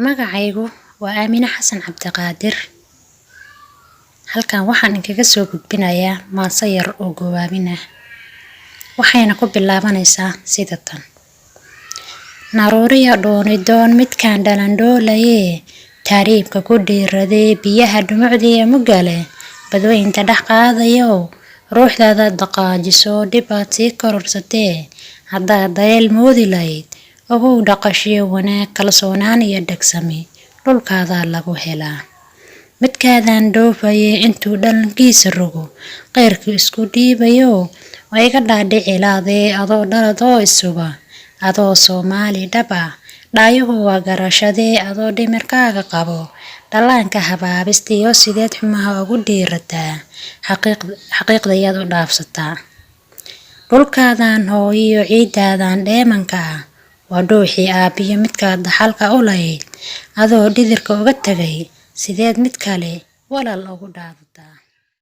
Magacaygu waa Aamina Xasan Cabdiqaadir. Halkan waxaan kaga soo gudbinayaa maanso yar oo gawaabin ah. Waxayna ku bilaabanaysaa sida tan. Naruuriya doon midkaan dhalandhoolaye, taariibka ku dhiiraday biyaha dhumucdiya mugale, badweynta dhex qaadayow, ruuxdaada dhaqaajiso dhibaad sii kororsatee, haddaad dayal moodi lahayd, ogow dhaqashiyo wanaag kalsoonaan iyo dhagsami, dhulkaadaa lagu helaa. Midkaadaan dhoofaye intuu dhalankiisa rogo, qeyrku isku dhiibayo, waa iga dhaadhici laadee adoo dhalad oo isuba, adoo Soomaali dhaba, dhaayuhu waa garashadee adoo dhimirkaaga qabo, dhallaanka habaabistiyo sideed xumaha ugu dhiirataa, xaqiiqdayaad u dhaafsataa. Dhulkaadaan hooyo ciidaadan dheemanka ah, waa dhuuxii aabbiyo midkaad dhaxalka u lahayd, adoo dhidirka uga tagay, sideed mid kale walaal ugu dhaadataa.